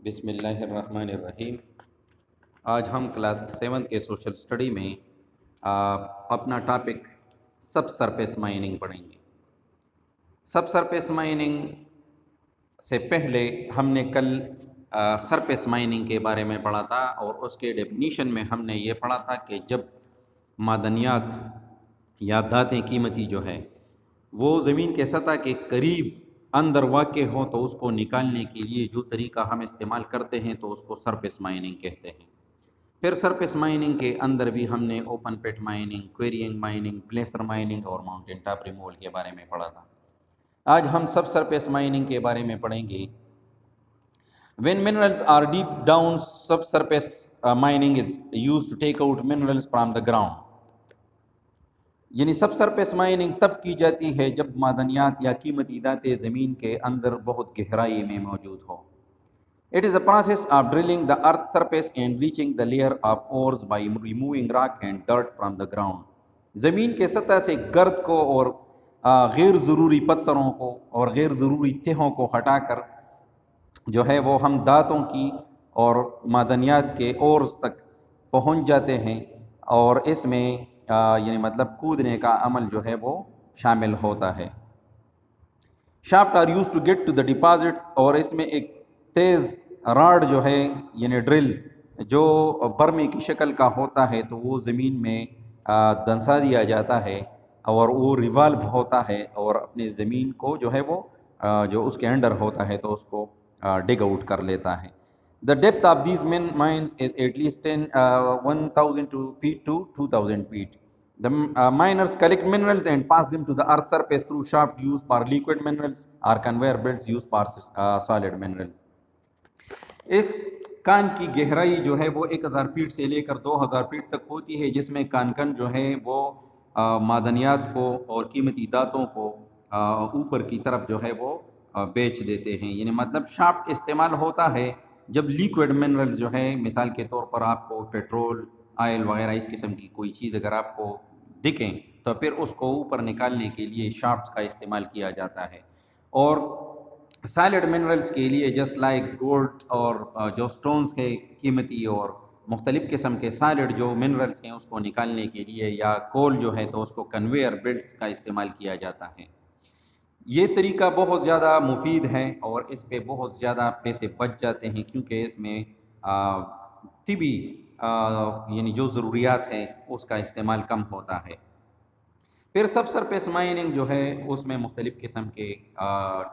بسم اللہ الرحمن الرحیم۔ آج ہم کلاس 7 کے سوشل سٹڈی میں اپنا ٹاپک سب سرفیس مائننگ پڑھیں گے۔ سب سرفیس مائننگ سے پہلے ہم نے کل سرفیس مائننگ کے بارے میں پڑھا تھا، اور اس کے ڈیفینیشن میں ہم نے یہ پڑھا تھا کہ جب معدنیات یا دھاتیں قیمتی جو ہے وہ زمین کے سطح کے قریب اندر واقع ہو تو اس کو نکالنے کے لیے جو طریقہ ہم استعمال کرتے ہیں تو اس کو سرفیس مائننگ کہتے ہیں۔ پھر سرفیس مائننگ کے اندر بھی ہم نے اوپن پٹ مائننگ، کوئرینگ مائننگ، پلیسر مائننگ اور ماؤنٹین ٹاپ ریموول کے بارے میں پڑھا تھا۔ آج ہم سب سرفیس مائننگ کے بارے میں پڑھیں گے۔ When minerals are deep down, subsurface mining is used to take out minerals from the ground. یعنی سب سرفیس مائننگ تب کی جاتی ہے جب معدنیات یا قیمتی دھاتیں زمین کے اندر بہت گہرائی میں موجود ہو۔ It is a process of drilling the earth's surface and bleaching the layer of ores by removing rock and dirt from the ground. زمین کے سطح سے گرد کو اور غیر ضروری پتھروں کو اور غیر ضروری تہوں کو ہٹا کر جو ہے وہ ہم دھاتوں کی اور معدنیات کے اورز تک پہنچ جاتے ہیں، اور اس میں یعنی مطلب کودنے کا عمل جو ہے وہ شامل ہوتا ہے۔ Shaft are use to get to the deposits, اور اس میں ایک تیز راڈ جو ہے یعنی ڈرل جو برمی کی شکل کا ہوتا ہے تو وہ زمین میں دنسا دیا جاتا ہے، اور وہ ریوالو ہوتا ہے اور اپنی زمین کو جو ہے وہ جو اس کے انڈر ہوتا ہے تو اس کو ڈگ آؤٹ کر لیتا ہے۔ The depth of these mines is at least 1,000 feet to 2,000 feet. The miners collect minerals and pass them to the earth's surface through shaft used for liquid minerals or conveyor belts used for solid minerals. اس کان کی گہرائی جو ہے وہ 1,000 fat سے لے کر 2,000 fat تک ہوتی ہے، جس میں کان کن جو ہے وہ معدنیات کو اور قیمتی دھاتوں کو اوپر کی طرف جو ہے وہ بیچ دیتے ہیں۔ یعنی مطلب شافٹ استعمال ہوتا ہے جب لیکوڈ منرلز جو ہے، مثال کے طور پر آپ کو پیٹرول، آئل وغیرہ اس قسم کی کوئی چیز اگر آپ کو دکھیں تو پھر اس کو اوپر نکالنے کے لیے شافٹس کا استعمال کیا جاتا ہے۔ اور سالڈ منرلز کے لیے جسٹ لائک گولڈ اور جو سٹونز کے قیمتی اور مختلف قسم کے سالڈ جو منرلز ہیں اس کو نکالنے کے لیے، یا کول جو ہے تو اس کو کنویئر بیلٹس کا استعمال کیا جاتا ہے۔ یہ طریقہ بہت زیادہ مفید ہے اور اس پہ بہت زیادہ پیسے بچ جاتے ہیں، کیونکہ اس میں طبی یعنی جو ضروریات ہیں اس کا استعمال کم ہوتا ہے۔ پھر سب سرفیس مائننگ جو ہے اس میں مختلف قسم کے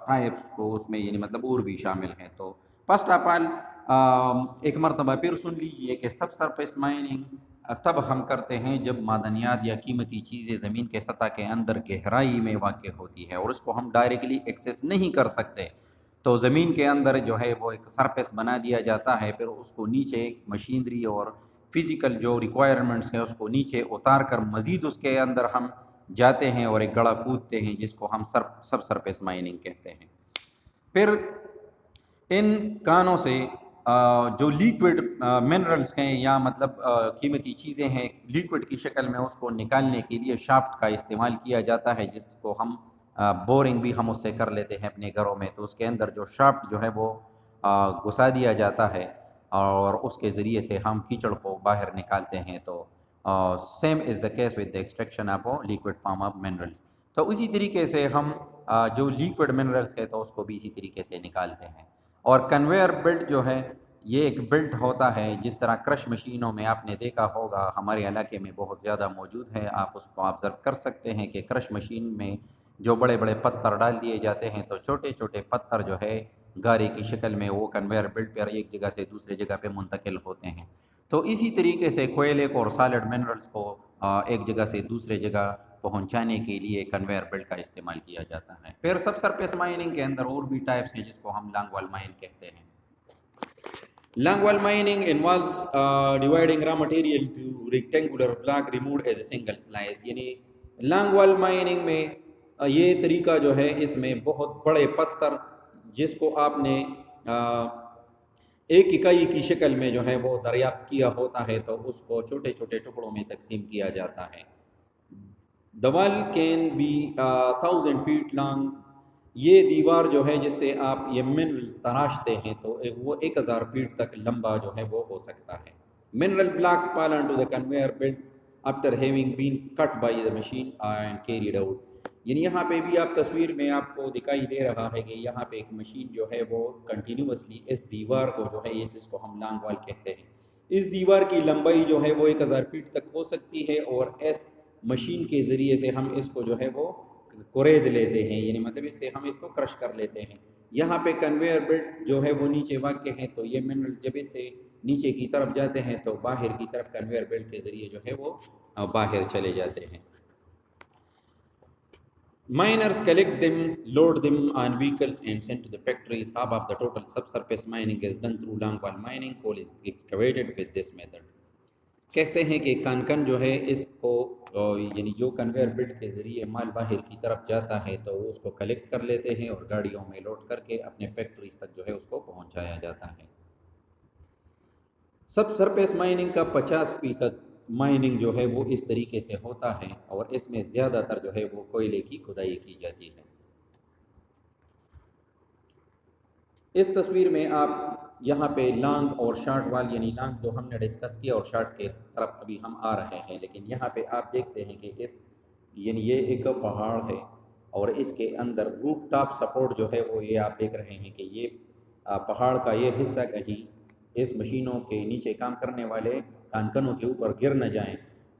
ٹائپس کو اس میں یعنی مطلب اور بھی شامل ہیں۔ تو فرسٹ آف آل ایک مرتبہ پھر سن لیجئے کہ سب سرفیس مائننگ تب ہم کرتے ہیں جب معدنیات یا قیمتی چیزیں زمین کے سطح کے اندر گہرائی میں واقع ہوتی ہے اور اس کو ہم ڈائریکٹلی ایکسیس نہیں کر سکتے، تو زمین کے اندر جو ہے وہ ایک سرفیس بنا دیا جاتا ہے، پھر اس کو نیچے مشینری اور فزیکل جو ریکوائرمنٹس ہیں اس کو نیچے اتار کر مزید اس کے اندر ہم جاتے ہیں اور ایک گڑھا کودتے ہیں، جس کو ہم سب سرفیس مائننگ کہتے ہیں۔ پھر ان کانوں سے جو لیکوڈ منرلز ہیں یا مطلب قیمتی چیزیں ہیں لیکوڈ کی شکل میں، اس کو نکالنے کے لیے شافٹ کا استعمال کیا جاتا ہے، جس کو ہم بورنگ بھی ہم اس سے کر لیتے ہیں اپنے گھروں میں۔ تو اس کے اندر جو شافٹ جو ہے وہ گھسا دیا جاتا ہے اور اس کے ذریعے سے ہم کیچڑ کو باہر نکالتے ہیں۔ تو same is the case with the extraction of liquid form of minerals. تو اسی طریقے سے ہم جو لیکوڈ منرلز ہے تو اس کو بھی اسی طریقے سے نکالتے ہیں۔ اور کنویئر بیلٹ جو ہے یہ ایک بیلٹ ہوتا ہے، جس طرح کرش مشینوں میں آپ نے دیکھا ہوگا، ہمارے علاقے میں بہت زیادہ موجود ہے، آپ اس کو آبزرو کر سکتے ہیں کہ کرش مشین میں جو بڑے بڑے پتھر ڈال دیے جاتے ہیں تو چھوٹے چھوٹے پتھر جو ہے گارے کی شکل میں وہ کنویئر بیلٹ پر ایک جگہ سے دوسرے جگہ پہ منتقل ہوتے ہیں۔ تو اسی طریقے سے کوئلے کو اور سالڈ منرلز کو ایک جگہ سے دوسرے جگہ پہنچانے کے لیے کنویئر بیلٹ کا استعمال کیا جاتا ہے۔ پھر سب سرفیس مائننگ کے اندر اور بھی ٹائپس ہیں جس کو ہم لانگ وال مائن کہتے ہیں۔ لانگ وال mining involves dividing raw material into rectangular block removed as a single slice۔ یعنی لانگ وال مائننگ میں یہ طریقہ جو ہے اس میں بہت بڑے پتھر جس کو آپ نے ایک اکائی کی شکل میں جو ہے وہ دریافت کیا ہوتا ہے تو اس کو چھوٹے چھوٹے ٹکڑوں میں تقسیم کیا جاتا ہے۔ The wall can be 1,000 feet long یہ دیوار جو ہے جس سے آپ یہ منرلز تراشتے ہیں تو وہ 1000 فیٹ تک لمبا جو ہے وہ ہو سکتا ہے. Mineral blocks pile on to the conveyor belt after having been cut by the machine and carried out. یعنی یہاں پہ بھی آپ تصویر میں آپ کو دکھائی دے رہا ہے کہ یہاں پہ ایک مشین جو ہے وہ کنٹینیوسلی اس دیوار کو جو ہے یہ جس کو ہم لانگ وال کہتے ہیں اس دیوار کی لمبائی جو ہے وہ 1000 فیٹ تک ہو سکتی ہے اور اس مشین کے ذریعے سے ہم اس کو جو ہے وہ کرید لیتے ہیں یعنی مطلب اس سے ہم اس کو کرش کر لیتے ہیں. یہاں پہ کنویئر بیلٹ جو ہے وہ نیچے واقع ہے تو یہ منرل جب اس سے نیچے کی طرف جاتے ہیں تو باہر کی طرف کنویئر بیلٹ کے ذریعے جو ہے وہ باہر چلے جاتے ہیں. Miners collect them, load them on vehicles and sent to the factories. Half of the total subsurface mining is done through longwall mining. Coal is excavated with this method. کہتے ہیں کہ کان جو ہے اس کو یعنی جو کنویئر بیلٹ کے ذریعے مال باہر کی طرف جاتا ہے تو وہ اس کو کلیکٹ کر لیتے ہیں اور گاڑیوں میں لوڈ کر کے اپنے فیکٹریز تک جو ہے اس کو پہنچایا جاتا ہے. سب سرفیس مائننگ کا 50% مائننگ جو ہے وہ اس طریقے سے ہوتا ہے اور اس میں زیادہ تر جو ہے وہ کوئلے کی کھدائی کی جاتی ہے. اس تصویر میں آپ یہاں پہ لانگ اور شارٹ وال یعنی لانگ جو ہم نے ڈسکس کیا اور شارٹ کے طرف ابھی ہم آ رہے ہیں لیکن یہاں پہ آپ دیکھتے ہیں کہ اس یعنی یہ ایک پہاڑ ہے اور اس کے اندر روف ٹاپ سپورٹ جو ہے وہ یہ آپ دیکھ رہے ہیں کہ یہ پہاڑ کا یہ حصہ کہیں اس مشینوں کے نیچے کام کرنے والے کانکنوں کے اوپر گر نہ جائیں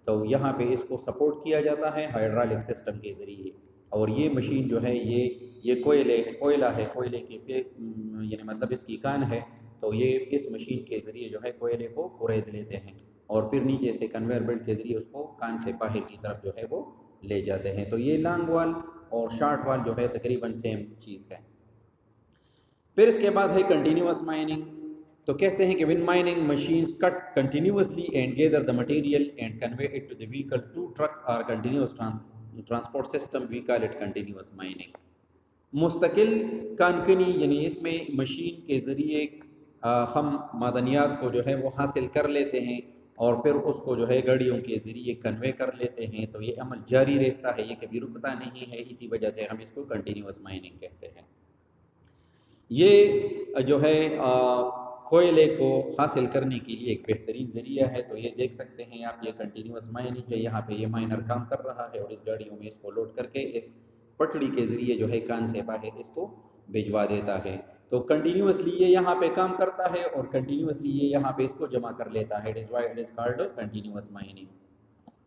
تو یہاں پہ اس کو سپورٹ کیا جاتا ہے ہائیڈرالک سسٹم کے ذریعے. اور یہ مشین جو ہے یہ کوئلہ ہے کوئلے کی یعنی مطلب اس کی کان ہے تو یہ اس مشین کے ذریعے جو ہے کوئلے کو کورید لیتے ہیں اور پھر نیچے سے کنویئر بیلٹ کے ذریعے اس کو کان سے باہر کی طرف جو ہے وہ لے جاتے ہیں. تو یہ لانگ وال اور شارٹ وال جو ہے تقریباً سیم چیز ہے. پھر اس کے بعد ہے کنٹینیوس مائننگ. تو کہتے ہیں کہ when mining machines cut continuously and gather the material and convey it to the vehicle, two trucks are continuous transport system, we call it continuous mining. مستقل کانکنی یعنی اس میں مشین کے ذریعے ہم معدنیات کو جو ہے وہ حاصل کر لیتے ہیں اور پھر اس کو جو ہے گاڑیوں کے ذریعے کنوے کر لیتے ہیں تو یہ عمل جاری رہتا ہے یہ کبھی رکتا نہیں ہے اسی وجہ سے ہم اس کو کنٹینیوس مائننگ کہتے ہیں. یہ جو ہے کوئلے کو حاصل کرنے کے لیے ایک بہترین ذریعہ ہے. تو یہ دیکھ سکتے ہیں آپ یہ کنٹینیوس مائننگ ہے یہاں پہ یہ مائنر کام کر رہا ہے اور اس گاڑیوں میں اس کو لوڈ کر کے اس پٹڑی کے ذریعے جو ہے کان سے باہر اس کو بھجوا دیتا ہے. تو کنٹینیوسلی یہ یہاں پہ کام کرتا ہے اور کنٹینیوسلی یہ یہاں پہ اس کو جمع کر لیتا ہے. It is called continuous mining.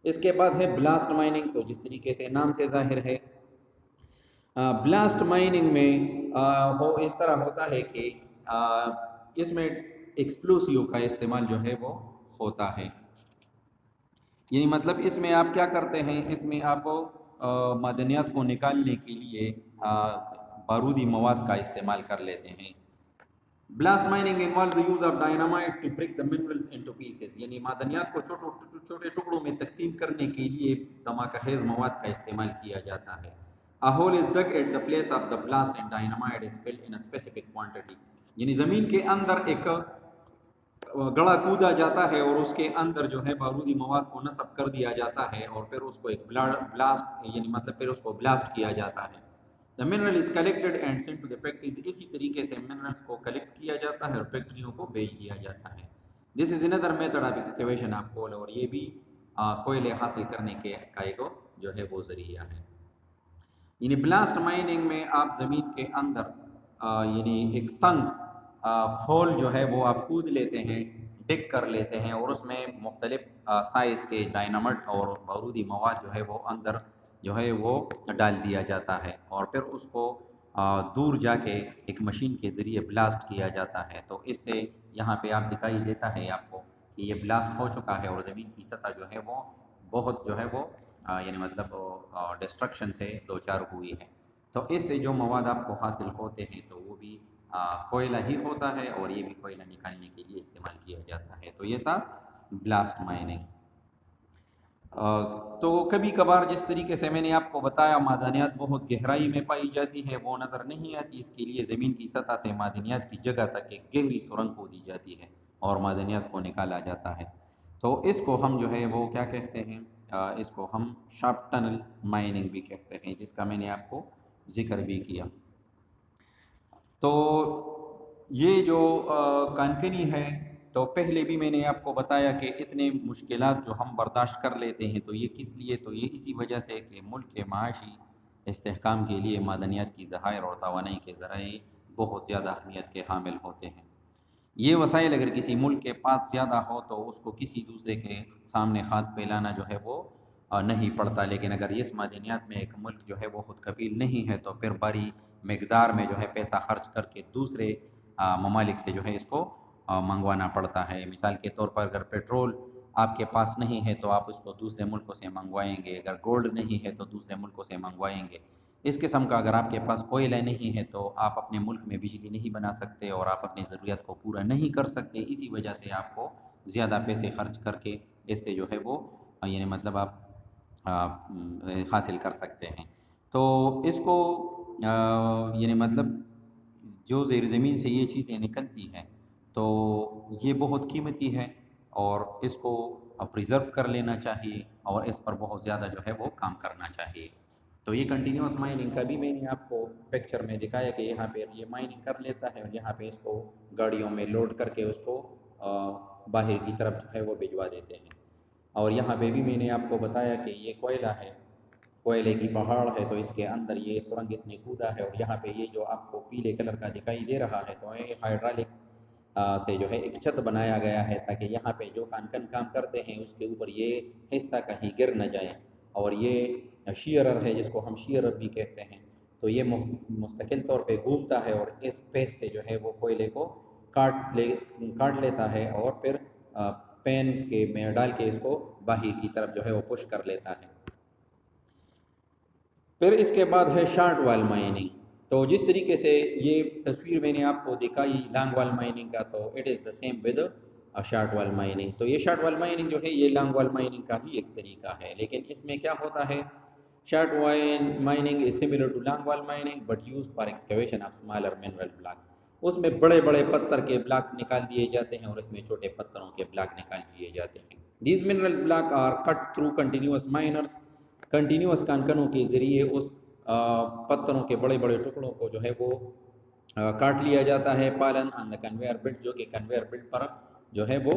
اس کے بعد ہے بلاسٹ مائننگ. تو جس طریقے سے نام سے ظاہر ہے بلاسٹ مائننگ میں وہ اس طرح ہوتا ہے کہ اس میں ایکسپلوسیو کا استعمال جو ہے وہ ہوتا ہے. یعنی مطلب اس میں آپ کیا کرتے ہیں اس میں آپ معدنیات کو نکالنے کے لیے بارودی مواد کا استعمال کر لیتے ہیں. Blast mining involve the use of dynamite to break the minerals into pieces. یعنی معدنیات کو چھوٹے ٹکڑوں میں تقسیم کرنے کے لیے دھماکہ خیز مواد کا استعمال کیا جاتا ہے. A hole is dug at the place of the blast and dynamite is filled in a specific quantity. یعنی زمین کے اندر ایک گڑھا کودا جاتا ہے اور اس کے اندر جو ہے بارودی مواد کو نصب کر دیا جاتا ہے اور پھر اس کو ایک بلاسٹ یعنی مطلب پھر اس کو بلاسٹ کیا جاتا ہے. The mineral is collected and sent to the factories. اسی طریقے سے منرلز کو کلیکٹ کیا جاتا ہے اور فیکٹریوں کو بھیج دیا جاتا ہے. This is another method of excavation of coal. اور یہ بھی کوئلے حاصل کرنے کے کا ایک جو ہے وہ ذریعہ ہے. یعنی بلاسٹ مائننگ میں آپ زمین کے اندر یعنی ایک تنگ ہول جو ہے وہ آپ کود لیتے ہیں ڈگ کر لیتے ہیں اور اس میں مختلف سائز کے ڈائنامٹ اور بارودی مواد جو ہے وہ اندر جو ہے وہ ڈال دیا جاتا ہے اور پھر اس کو دور جا کے ایک مشین کے ذریعے بلاسٹ کیا جاتا ہے. تو اس سے یہاں پہ آپ دکھائی دیتا ہے آپ کو کہ یہ بلاسٹ ہو چکا ہے اور زمین کی سطح جو ہے وہ بہت جو ہے وہ یعنی مطلب ڈسٹرکشن سے دو چار ہوئی ہے. تو اس سے جو مواد آپ کو حاصل ہوتے ہیں تو وہ بھی کوئلہ ہی ہوتا ہے اور یہ بھی کوئلہ نکالنے کے لیے استعمال کیا جاتا ہے. تو یہ تھا بلاسٹ مائننگ. تو کبھی کبھار جس طریقے سے میں نے آپ کو بتایا معدنیات بہت گہرائی میں پائی جاتی ہے وہ نظر نہیں آتی. اس کے لیے زمین کی سطح سے معدنیات کی جگہ تک ایک گہری سرنگ کھودی جاتی ہے اور معدنیات کو نکالا جاتا ہے. تو اس کو ہم جو ہے وہ کیا کہتے ہیں اس کو ہم شافٹ ٹنل مائننگ بھی کہتے ہیں جس کا میں نے آپ کو ذکر بھی کیا. تو یہ جو کانکنی ہے، تو پہلے بھی میں نے آپ کو بتایا کہ اتنے مشکلات جو ہم برداشت کر لیتے ہیں تو یہ کس لیے، تو یہ اسی وجہ سے کہ ملک کے معاشی استحکام کے لیے معدنیات کی ذخائر اور توانائی کے ذرائع بہت زیادہ اہمیت کے حامل ہوتے ہیں۔ یہ وسائل اگر کسی ملک کے پاس زیادہ ہو تو اس کو کسی دوسرے کے سامنے ہاتھ پھیلانا جو ہے وہ نہیں پڑتا، لیکن اگر اس معدنیات میں ایک ملک جو ہے وہ خود کفیل نہیں ہے تو پھر بڑی مقدار میں جو ہے پیسہ خرچ کر کے دوسرے ممالک سے جو ہے اس کو منگوانا پڑتا ہے۔ مثال کے طور پر اگر پیٹرول آپ کے پاس نہیں ہے تو آپ اس کو دوسرے ملکوں سے منگوائیں گے، اگر گولڈ نہیں ہے تو دوسرے ملکوں سے منگوائیں گے۔ اس قسم کا اگر آپ کے پاس کوئلہ نہیں ہے تو آپ اپنے ملک میں بجلی نہیں بنا سکتے اور آپ اپنی ضروریات کو پورا نہیں کر سکتے، اسی وجہ سے آپ کو زیادہ پیسے خرچ کر کے اس سے جو ہے وہ یعنی مطلب آپ حاصل کر سکتے ہیں۔ تو اس کو یعنی مطلب جو زیر زمین سے یہ چیزیں نکلتی ہیں تو یہ بہت قیمتی ہے اور اس کو پریزرو کر لینا چاہیے اور اس پر بہت زیادہ جو ہے وہ کام کرنا چاہیے۔ تو یہ کنٹینیوس مائننگ کا بھی میں نے آپ کو پکچر میں دکھایا کہ یہاں پہ یہ مائننگ کر لیتا ہے اور یہاں پہ اس کو گاڑیوں میں لوڈ کر کے اس کو باہر کی طرف جو ہے وہ بھجوا دیتے ہیں۔ اور یہاں پہ بھی میں نے آپ کو بتایا کہ یہ کوئلہ ہے، کوئلے کی پہاڑ ہے، تو اس کے اندر یہ سرنگ اس نے کھودا ہے اور یہاں پہ یہ جو آپ کو پیلے کلر کا دکھائی دے رہا ہے تو یہ ہائیڈرالک سے جو ہے ایک چھت بنایا گیا ہے تاکہ یہاں پہ جو کانکن کام کرتے ہیں اس کے اوپر یہ حصہ کہیں گر نہ جائے۔ اور یہ شیئرر ہے جس کو ہم شیئرر بھی کہتے ہیں، تو یہ مستقل طور پہ گھومتا ہے اور اس پیس سے جو ہے وہ کوئلے کو کاٹ لیتا ہے اور پھر پین کے میں ڈال کے اس کو باہر کی طرف جو ہے وہ پش کر لیتا ہے۔ پھر اس کے بعد ہے شارٹ وال مائننگ۔ تو جس طریقے سے یہ تصویر میں نے آپ کو دکھائی لانگ وال مائننگ کا، تو it is the same with short wall mining. تو یہ شارٹ وال مائننگ جو ہے یہ لانگ وال مائننگ کا ہی ایک طریقہ ہے، لیکن اس میں کیا ہوتا ہے، short wall mining is similar to long wall mining but used for excavation of smaller mineral blocks. اس میں بڑے بڑے پتھر کے بلاکس نکال دیے جاتے ہیں اور اس میں چھوٹے پتھروں کے بلاک نکال دیے جاتے ہیں۔ These mineral block are cut through continuous miners, continuous کانکنوں کے ذریعے اس پتھروں کے بڑے بڑے ٹکڑوں کو جو ہے وہ کاٹ لیا جاتا ہے پالن آن دا کنویئر بیلٹ، جو کہ کنویئر بیلٹ پر جو ہے وہ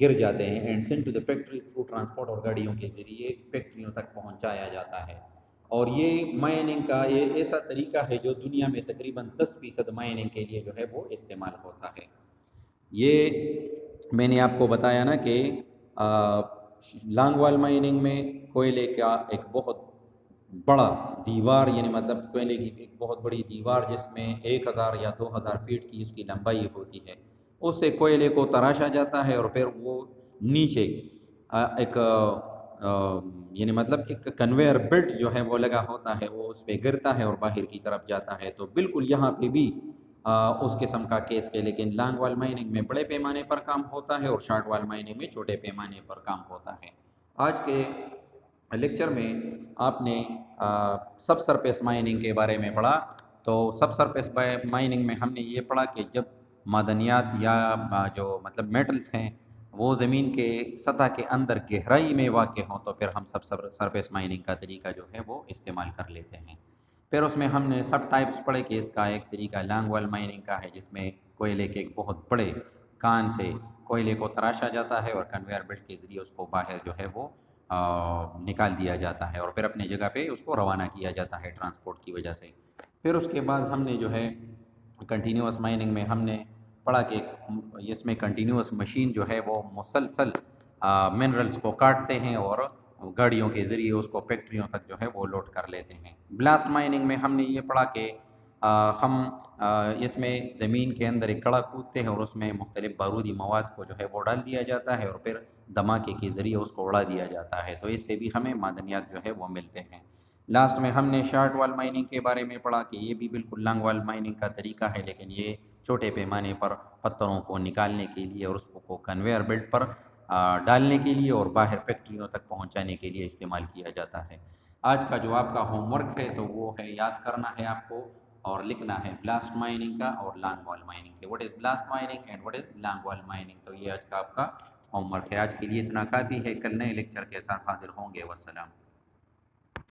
گر جاتے ہیں، and sent to the factories through transport, اور گاڑیوں کے ذریعے فیکٹریوں تک پہنچایا جاتا ہے۔ اور یہ مائننگ کا یہ ایسا طریقہ ہے جو دنیا میں تقریباً 10% مائننگ کے لیے جو ہے وہ استعمال ہوتا ہے۔ یہ میں نے آپ کو بتایا نا کہ لانگ وال مائننگ میں کوئلے کا ایک بہت بڑا دیوار، یعنی مطلب کوئلے کی ایک بہت بڑی دیوار جس میں 1000 یا 2000 فیٹ کی اس کی لمبائی ہوتی ہے، اس سے کوئلے کو تراشا جاتا ہے اور پھر وہ نیچے ایک یعنی مطلب ایک کنویئر بیلٹ جو ہے وہ لگا ہوتا ہے، وہ اس پہ گرتا ہے اور باہر کی طرف جاتا ہے۔ تو بالکل یہاں پہ بھی اس قسم کا کیس ہے، لیکن لانگ وال مائننگ میں بڑے پیمانے پر کام ہوتا ہے اور شارٹ وال مائننگ میں چھوٹے پیمانے پر کام ہوتا ہے۔ آج کے لیکچر میں آپ نے سب سرفیس مائننگ کے بارے میں پڑھا۔ تو سب سرفیس مائننگ میں ہم نے یہ پڑھا کہ جب معدنیات یا جو مطلب میٹلز ہیں وہ زمین کے سطح کے اندر گہرائی میں واقع ہوں تو پھر ہم سب سرفیس مائننگ کا طریقہ جو ہے وہ استعمال کر لیتے ہیں۔ پھر اس میں ہم نے سب ٹائپس پڑھے کہ اس کا ایک طریقہ لانگ وال مائننگ کا ہے جس میں کوئلے کے ایک بہت بڑے کان سے کوئلے کو تراشا جاتا ہے اور کنویئر بیلٹ کے ذریعے اس کو باہر جو ہے وہ نکال دیا جاتا ہے اور پھر اپنی جگہ پہ اس کو روانہ کیا جاتا ہے ٹرانسپورٹ کی وجہ سے۔ پھر اس کے بعد ہم نے جو ہے کنٹینیوس مائننگ میں ہم نے پڑھا کہ اس میں کنٹینیوس مشین جو ہے وہ مسلسل منرلز کو کاٹتے ہیں اور گاڑیوں کے ذریعے اس کو فیکٹریوں تک جو ہے وہ لوڈ کر لیتے ہیں۔ بلاسٹ مائننگ میں ہم نے یہ پڑھا کہ ہم اس میں زمین کے اندر ایک کڑا کودتے ہیں اور اس میں مختلف بارودی مواد کو جو ہے وہ ڈال دیا جاتا ہے اور پھر دھماکے کے ذریعے اس کو اڑا دیا جاتا ہے، تو اس سے بھی ہمیں معدنیات جو ہے وہ ملتے ہیں۔ لاسٹ میں ہم نے شارٹ وال مائننگ کے بارے میں پڑھا کہ یہ بھی بالکل لانگ وال مائننگ کا طریقہ ہے، لیکن یہ چھوٹے پیمانے پر پتھروں کو نکالنے کے لیے اور اس کو کنویئر بیلٹ پر ڈالنے کے لیے اور باہر فیکٹریوں تک پہنچانے کے لیے استعمال کیا جاتا ہے۔ آج کا جو آپ کا ہوم ورک ہے تو وہ ہے یاد کرنا ہے آپ کو اور لکھنا ہے بلاسٹ مائننگ کا اور لانگ وال مائننگ کے، what is blast mining and what is long wall mining. تو یہ آج کا آپ کا ہوم ورک ہے۔ آج کے لیے اتنا کافی ہے، کل نئے لیکچر کے ساتھ حاضر ہوں گے۔ والسلام۔